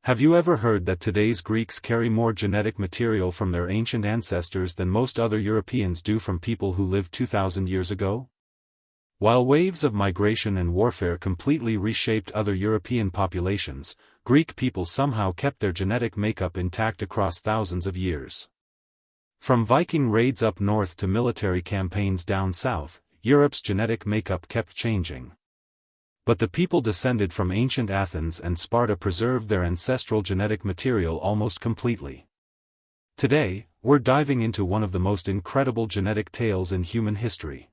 Have you ever heard that today's Greeks carry more genetic material from their ancient ancestors than most other Europeans do from people who lived 2,000 years ago? While waves of migration and warfare completely reshaped other European populations, Greek people somehow kept their genetic makeup intact across thousands of years. From Viking raids up north to military campaigns down south, Europe's genetic makeup kept changing. But the people descended from ancient Athens and Sparta preserved their ancestral genetic material almost completely. Today, we're diving into one of the most incredible genetic tales in human history.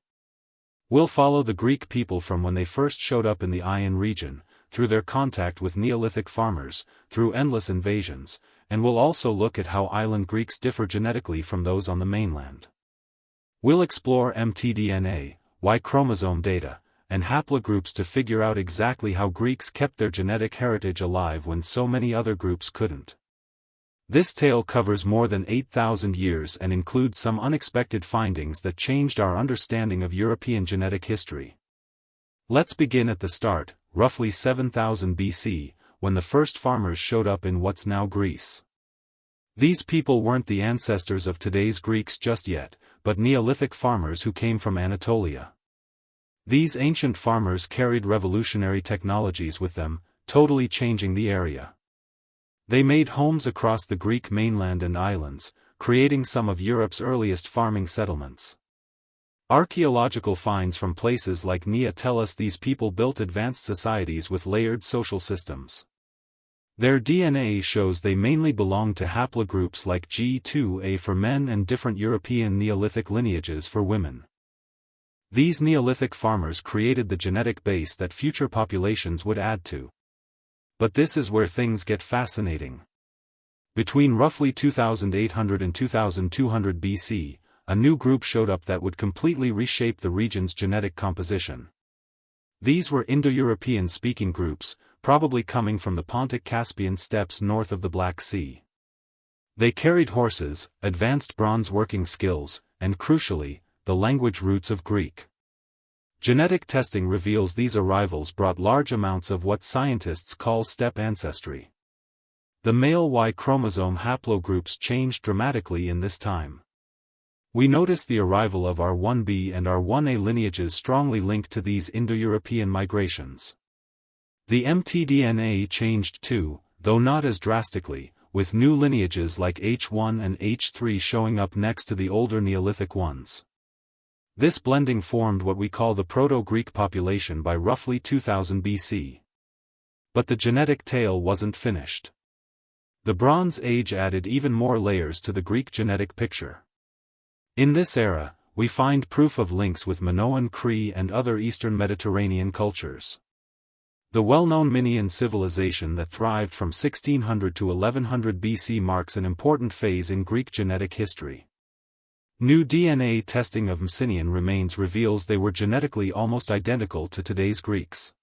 We'll follow the Greek people from when they first showed up in the Ion region, through their contact with Neolithic farmers, through endless invasions, and we'll also look at how island Greeks differ genetically from those on the mainland. We'll explore mtDNA, Y-chromosome data, and haplogroups to figure out exactly how Greeks kept their genetic heritage alive when so many other groups couldn't. This tale covers more than 8,000 years and includes some unexpected findings that changed our understanding of European genetic history. Let's begin at the start, roughly 7,000 BC, when the first farmers showed up in what's now Greece. These people weren't the ancestors of today's Greeks just yet, but Neolithic farmers who came from Anatolia. These ancient farmers carried revolutionary technologies with them, totally changing the area. They made homes across the Greek mainland and islands, creating some of Europe's earliest farming settlements. Archaeological finds from places like Nea tell us these people built advanced societies with layered social systems. Their DNA shows they mainly belonged to haplogroups like G2A for men and different European Neolithic lineages for women. These Neolithic farmers created the genetic base that future populations would add to. But this is where things get fascinating. Between roughly 2800 and 2200 BC, a new group showed up that would completely reshape the region's genetic composition. These were Indo-European speaking groups, probably coming from the Pontic-Caspian steppes north of the Black Sea. They carried horses, advanced bronze working skills, and crucially, the language roots of Greek. Genetic testing reveals these arrivals brought large amounts of what scientists call steppe ancestry. The male Y-chromosome haplogroups changed dramatically in this time. We notice the arrival of R1b and R1a lineages strongly linked to these Indo-European migrations. The mtDNA changed too, though not as drastically, with new lineages like H1 and H3 showing up next to the older Neolithic ones. This blending formed what we call the Proto-Greek population by roughly 2000 BC. But the genetic tale wasn't finished. The Bronze Age added even more layers to the Greek genetic picture. In this era, we find proof of links with Minoan Cree and other Eastern Mediterranean cultures. The well-known Minoan civilization that thrived from 1600 to 1100 BC marks an important phase in Greek genetic history. New DNA testing of Mycenaean remains reveals they were genetically almost identical to today's Greeks.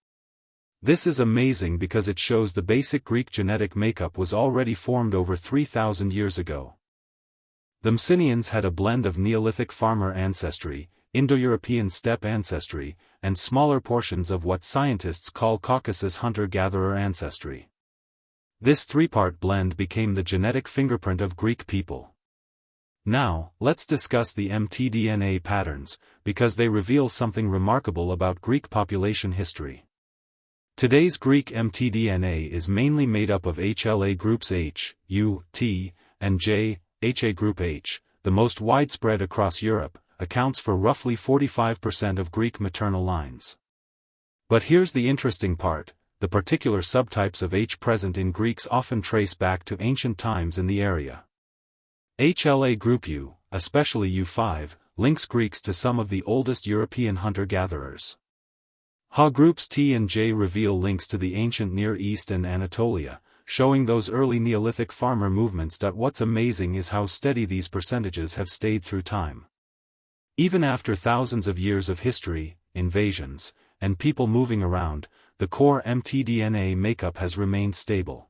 This is amazing because it shows the basic Greek genetic makeup was already formed over 3,000 years ago. The Mycenaeans had a blend of Neolithic farmer ancestry, Indo-European steppe ancestry, and smaller portions of what scientists call Caucasus hunter-gatherer ancestry. This three-part blend became the genetic fingerprint of Greek people. Now, let's discuss the mtDNA patterns, because they reveal something remarkable about Greek population history. Today's Greek mtDNA is mainly made up of HLA groups H, U, T, and J. HA group H, the most widespread across Europe, accounts for roughly 45% of Greek maternal lines. But here's the interesting part, the particular subtypes of H present in Greeks often trace back to ancient times in the area. HLA group U, especially U5, links Greeks to some of the oldest European hunter-gatherers. Ha groups T and J reveal links to the ancient Near East and Anatolia, showing those early Neolithic farmer movements. What's amazing is how steady these percentages have stayed through time. Even after thousands of years of history, invasions, and people moving around, the core mtDNA makeup has remained stable.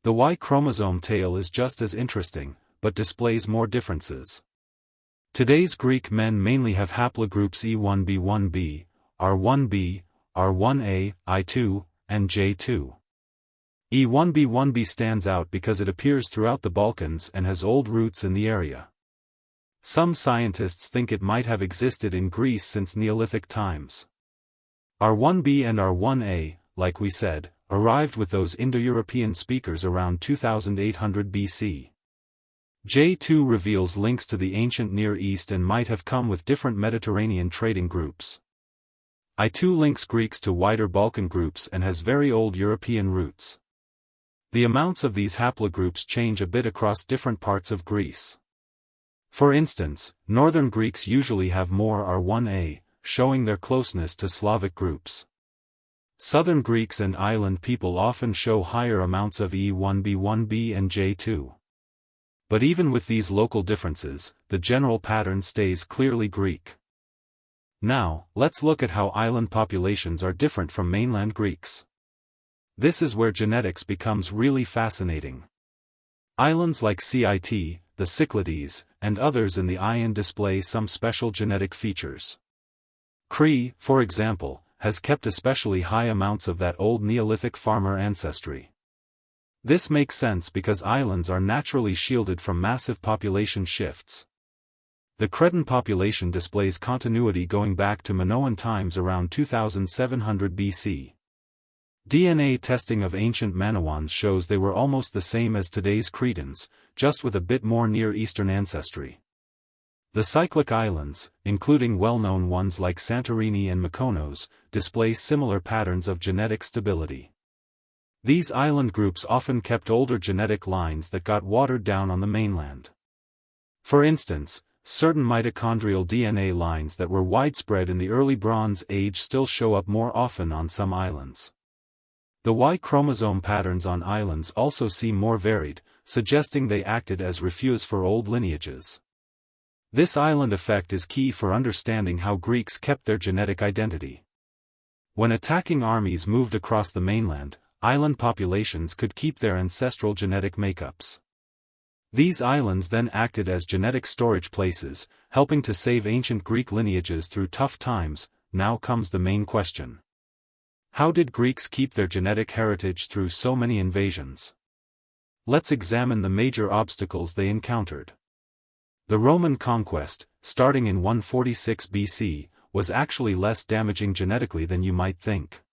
The Y-chromosome tale is just as interesting, but displays more differences. Today's Greek men mainly have haplogroups E1b1b, R1b, R1a, I2, and J2. E1b1b stands out because it appears throughout the Balkans and has old roots in the area. Some scientists think it might have existed in Greece since Neolithic times. R1b and R1a, like we said, arrived with those Indo-European speakers around 2800 BC. J2 reveals links to the ancient Near East and might have come with different Mediterranean trading groups. I2 links Greeks to wider Balkan groups and has very old European roots. The amounts of these haplogroups change a bit across different parts of Greece. For instance, northern Greeks usually have more R1a, showing their closeness to Slavic groups. Southern Greeks and island people often show higher amounts of E1b1b and J2. But even with these local differences, the general pattern stays clearly Greek. Now, let's look at how island populations are different from mainland Greeks. This is where genetics becomes really fascinating. Islands like Cit, the Cyclades, and others in the Ion display some special genetic features. Crete, for example, has kept especially high amounts of that old Neolithic farmer ancestry. This makes sense because islands are naturally shielded from massive population shifts. The Cretan population displays continuity going back to Minoan times around 2700 BC. DNA testing of ancient Manawans shows they were almost the same as today's Cretans, just with a bit more Near Eastern ancestry. The Cyclic islands, including well-known ones like Santorini and Mykonos, display similar patterns of genetic stability. These island groups often kept older genetic lines that got watered down on the mainland. For instance, certain mitochondrial DNA lines that were widespread in the early Bronze Age still show up more often on some islands. The Y-chromosome patterns on islands also seem more varied, suggesting they acted as refuges for old lineages. This island effect is key for understanding how Greeks kept their genetic identity. When attacking armies moved across the mainland, island populations could keep their ancestral genetic makeups. These islands then acted as genetic storage places, helping to save ancient Greek lineages through tough times. Now comes the main question. How did Greeks keep their genetic heritage through so many invasions? Let's examine the major obstacles they encountered. The Roman conquest, starting in 146 BC, was actually less damaging genetically than you might think.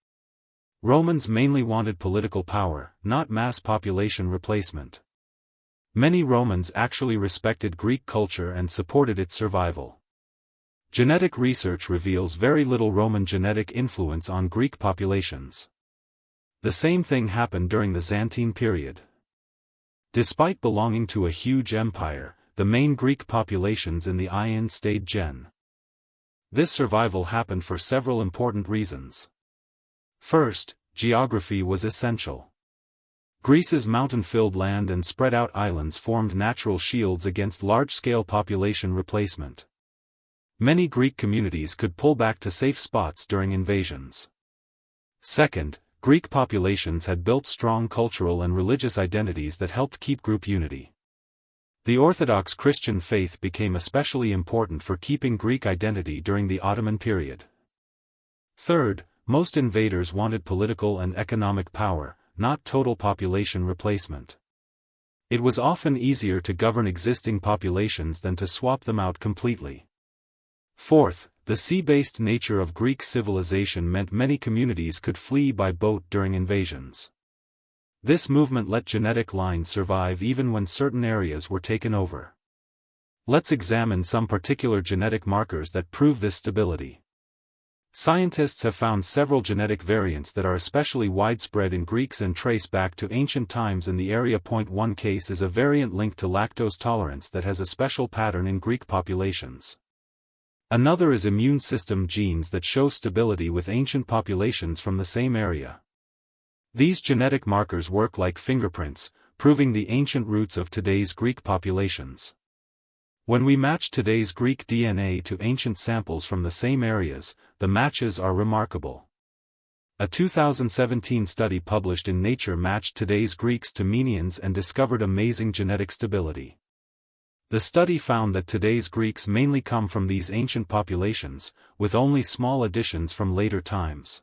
Romans mainly wanted political power, not mass population replacement. Many Romans actually respected Greek culture and supported its survival. Genetic research reveals very little Roman genetic influence on Greek populations. The same thing happened during the Byzantine period. Despite belonging to a huge empire, the main Greek populations in the Ion stayed Gen. This survival happened for several important reasons. First, geography was essential. Greece's mountain-filled land and spread-out islands formed natural shields against large-scale population replacement. Many Greek communities could pull back to safe spots during invasions. Second, Greek populations had built strong cultural and religious identities that helped keep group unity. The Orthodox Christian faith became especially important for keeping Greek identity during the Ottoman period. Third, most invaders wanted political and economic power, not total population replacement. It was often easier to govern existing populations than to swap them out completely. Fourth, the sea-based nature of Greek civilization meant many communities could flee by boat during invasions. This movement let genetic lines survive even when certain areas were taken over. Let's examine some particular genetic markers that prove this stability. Scientists have found several genetic variants that are especially widespread in Greeks and trace back to ancient times in the area. One case is a variant linked to lactose tolerance that has a special pattern in Greek populations. Another is immune system genes that show stability with ancient populations from the same area. These genetic markers work like fingerprints, proving the ancient roots of today's Greek populations. When we match today's Greek DNA to ancient samples from the same areas, the matches are remarkable. A 2017 study published in Nature matched today's Greeks to Menians and discovered amazing genetic stability. The study found that today's Greeks mainly come from these ancient populations, with only small additions from later times.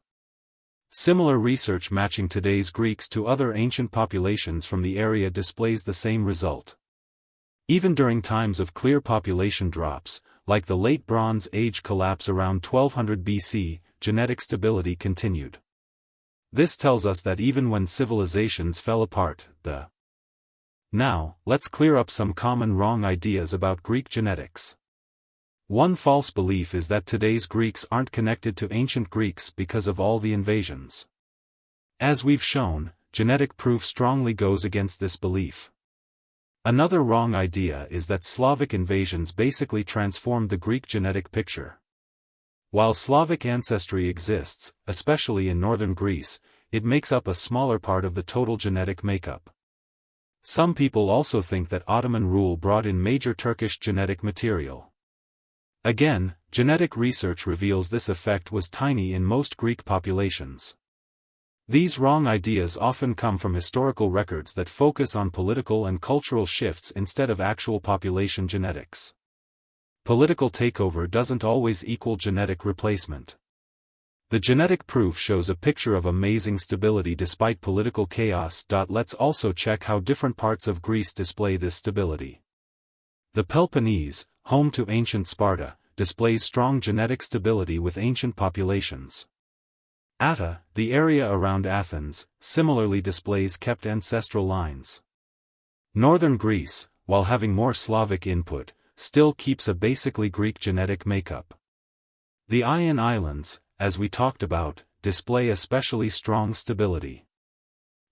Similar research matching today's Greeks to other ancient populations from the area displays the same result. Even during times of clear population drops, like the Late Bronze Age collapse around 1200 BC, genetic stability continued. This tells us that even when civilizations fell apart, Now, let's clear up some common wrong ideas about Greek genetics. One false belief is that today's Greeks aren't connected to ancient Greeks because of all the invasions. As we've shown, genetic proof strongly goes against this belief. Another wrong idea is that Slavic invasions basically transformed the Greek genetic picture. While Slavic ancestry exists, especially in northern Greece, it makes up a smaller part of the total genetic makeup. Some people also think that Ottoman rule brought in major Turkish genetic material. Again, genetic research reveals this effect was tiny in most Greek populations. These wrong ideas often come from historical records that focus on political and cultural shifts instead of actual population genetics. Political takeover doesn't always equal genetic replacement. The genetic proof shows a picture of amazing stability despite political chaos. Let's also check how different parts of Greece display this stability. The Peloponnese, home to ancient Sparta, displays strong genetic stability with ancient populations. Atta, the area around Athens, similarly displays kept ancestral lines. Northern Greece, while having more Slavic input, still keeps a basically Greek genetic makeup. The Ionian Islands, as we talked about, display especially strong stability.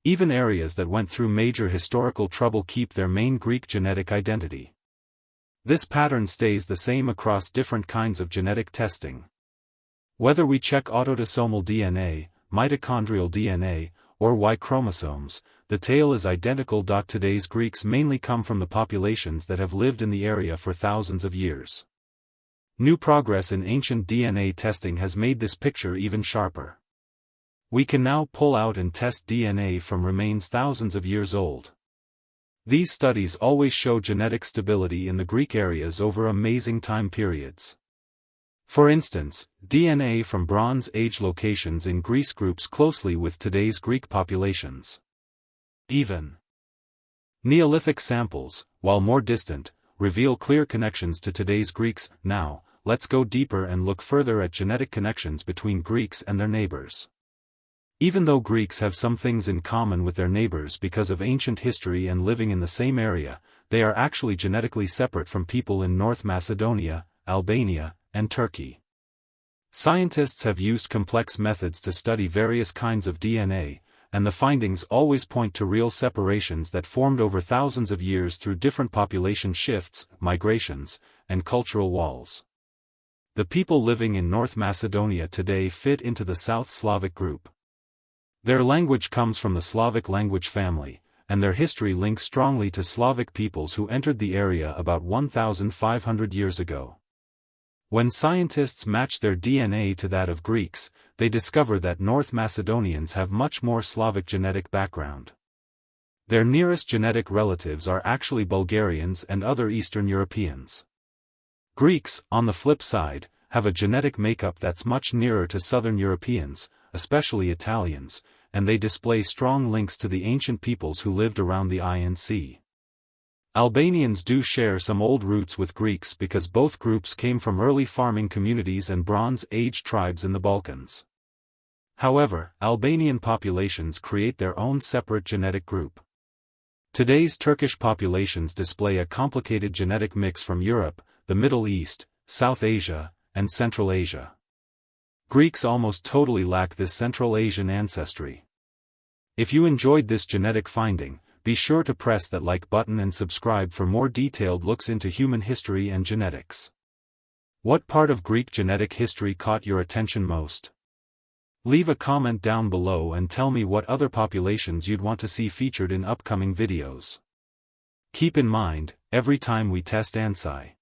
Even areas that went through major historical trouble keep their main Greek genetic identity. This pattern stays the same across different kinds of genetic testing. Whether we check autosomal DNA, mitochondrial DNA, or Y chromosomes, the tale is identical. Today's Greeks mainly come from the populations that have lived in the area for thousands of years. New progress in ancient DNA testing has made this picture even sharper. We can now pull out and test DNA from remains thousands of years old. These studies always show genetic stability in the Greek areas over amazing time periods. For instance, DNA from Bronze Age locations in Greece groups closely with today's Greek populations. Even Neolithic samples, while more distant, reveal clear connections to today's Greeks. Now, let's go deeper and look further at genetic connections between Greeks and their neighbors. Even though Greeks have some things in common with their neighbors because of ancient history and living in the same area, they are actually genetically separate from people in North Macedonia, Albania, and Turkey. Scientists have used complex methods to study various kinds of DNA, and the findings always point to real separations that formed over thousands of years through different population shifts, migrations, and cultural walls. The people living in North Macedonia today fit into the South Slavic group. Their language comes from the Slavic language family, and their history links strongly to Slavic peoples who entered the area about 1,500 years ago. When scientists match their DNA to that of Greeks, they discover that North Macedonians have much more Slavic genetic background. Their nearest genetic relatives are actually Bulgarians and other Eastern Europeans. Greeks, on the flip side, have a genetic makeup that's much nearer to Southern Europeans, especially Italians, and they display strong links to the ancient peoples who lived around the Iron Sea. Albanians do share some old roots with Greeks because both groups came from early farming communities and Bronze Age tribes in the Balkans. However, Albanian populations create their own separate genetic group. Today's Turkish populations display a complicated genetic mix from Europe, the Middle East, South Asia, and Central Asia. Greeks almost totally lack this Central Asian ancestry. If you enjoyed this genetic finding, be sure to press that like button and subscribe for more detailed looks into human history and genetics. What part of Greek genetic history caught your attention most? Leave a comment down below and tell me what other populations you'd want to see featured in upcoming videos. Keep in mind, every time we test ancestry,